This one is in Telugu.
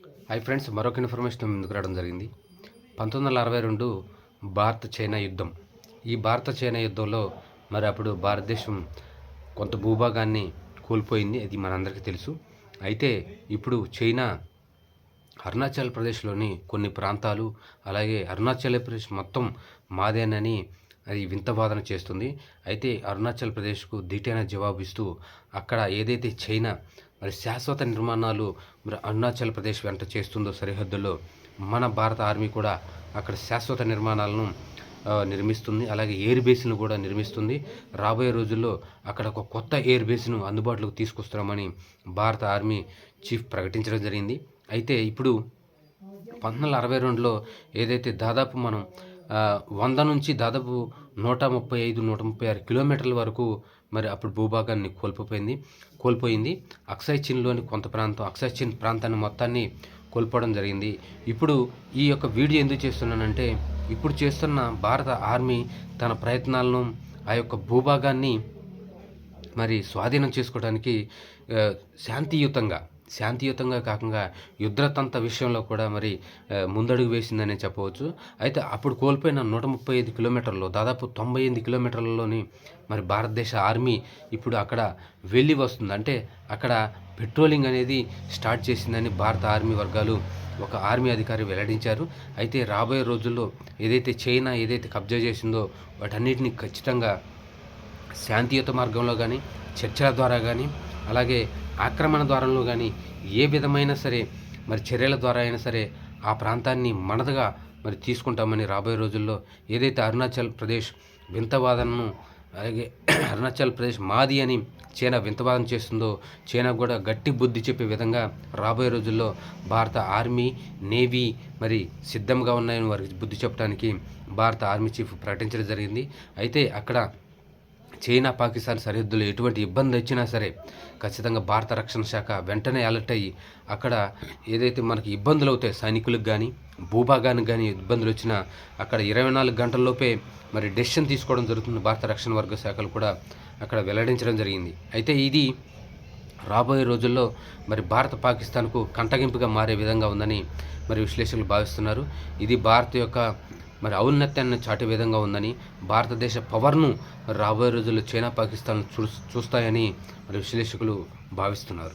హాయ్ ఫ్రెండ్స్, మరొక ఇన్ఫర్మేషన్ ముందుకు రావడం జరిగింది. 1962 భారత్ చైనా యుద్ధం. ఈ భారత చైనా యుద్ధంలో మరి అప్పుడు భారతదేశం కొంత భూభాగాన్ని కోల్పోయింది. అది మనందరికీ తెలుసు. అయితే ఇప్పుడు చైనా అరుణాచల్ ప్రదేశ్లోని కొన్ని ప్రాంతాలు, అలాగే అరుణాచల్ ప్రదేశ్ మొత్తం మాదేనని అది వింత వాదన చేస్తుంది. అయితే అరుణాచల్ ప్రదేశ్కు ధీటైన జవాబు ఇస్తూ అక్కడ ఏదైతే చైనా మరి శాశ్వత నిర్మాణాలు మరి అరుణాచల్ ప్రదేశ్ వెంట చేస్తుందో సరిహద్దుల్లో, మన భారత ఆర్మీ కూడా అక్కడ శాశ్వత నిర్మాణాలను నిర్మిస్తుంది. అలాగే ఎయిర్ బేస్ను కూడా నిర్మిస్తుంది. రాబోయే రోజుల్లో అక్కడ ఒక కొత్త ఎయిర్ బేస్ను అందుబాటులోకి తీసుకొస్తున్నామని భారత ఆర్మీ చీఫ్ ప్రకటించడం జరిగింది. అయితే ఇప్పుడు 1962లో ఏదైతే దాదాపు మనం 100 నుంచి దాదాపు 135, 136 కిలోమీటర్ల వరకు మరి అప్పుడు భూభాగాన్ని కోల్పోయింది. అక్సాయ్ చిన్లోని కొంత ప్రాంతం, అక్సాయ్ చిన్ ప్రాంతాన్ని మొత్తాన్ని కోల్పోవడం జరిగింది. ఇప్పుడు ఈ యొక్క వీడియో ఎందుకు చేస్తున్నానంటే, ఇప్పుడు చేస్తున్న భారత ఆర్మీ తన ప్రయత్నాలను ఆ యొక్క భూభాగాన్ని మరి స్వాధీనం చేసుకోవడానికి శాంతియుతంగా కాకుండా యుద్ధతంత్ర విషయంలో కూడా మరి ముందడుగు వేసిందనే చెప్పవచ్చు. అయితే అప్పుడు కోల్పోయిన 135 కిలోమీటర్లు, దాదాపు 98 కిలోమీటర్లలోని మరి భారతదేశ ఆర్మీ ఇప్పుడు అక్కడ వెళ్ళి వస్తుంది. అంటే అక్కడ పెట్రోలింగ్ అనేది స్టార్ట్ చేసిందని భారత ఆర్మీ వర్గాలు, ఒక ఆర్మీ అధికారి వెల్లడించారు. అయితే రాబోయే రోజుల్లో ఏదైతే చైనా కబ్జా చేసిందో వాటన్నిటిని ఖచ్చితంగా శాంతియుత మార్గంలో కానీ, చర్చల ద్వారా కానీ, అలాగే ఆక్రమణ ద్వారంలో కానీ, ఏ విధమైన సరే మరి చర్యల ద్వారా అయినా సరే ఆ ప్రాంతాన్ని మనదగా మరి తీసుకుంటామని రాబోయే రోజుల్లో ఏదైతే అరుణాచల్ ప్రదేశ్ వింతవాదనను, అలాగే అరుణాచల్ ప్రదేశ్ మాది అని చైనా వింతవాదన చేస్తుందో, చైనా కూడా గట్టి బుద్ధి చెప్పే విధంగా రాబోయే రోజుల్లో భారత ఆర్మీ, నేవీ మరి సిద్ధంగా ఉన్నాయని వారికి బుద్ధి చెప్పడానికి భారత ఆర్మీ చీఫ్ ప్రకటించడం జరిగింది. అయితే అక్కడ చైనా పాకిస్తాన్ సరిహద్దులో ఎటువంటి ఇబ్బంది వచ్చినా సరే ఖచ్చితంగా భారత రక్షణ శాఖ వెంటనే అలర్ట్ అయ్యి అక్కడ ఏదైతే మనకి ఇబ్బందులు అవుతాయి, సైనికులకు కానీ భూభాగానికి కానీ ఇబ్బందులు వచ్చినా అక్కడ 24 గంటల్లోపే మరి డెసిషన్ తీసుకోవడం జరుగుతుంది. భారత రక్షణ వర్గ శాఖలు కూడా అక్కడ వెల్లడించడం జరిగింది. అయితే ఇది రాబోయే రోజుల్లో మరి భారత పాకిస్తాన్కు కంటగింపుగా మారే విధంగా ఉందని మరి విశ్లేషకులు భావిస్తున్నారు. ఇది భారత యొక్క మరి ఔన్నత్యాన్ని చాటే విధంగా ఉందని, భారతదేశ పవర్ను రాబోయే రోజుల్లో చైనా పాకిస్తాన్ చూస్తాయని మరి విశ్లేషకులు భావిస్తున్నారు.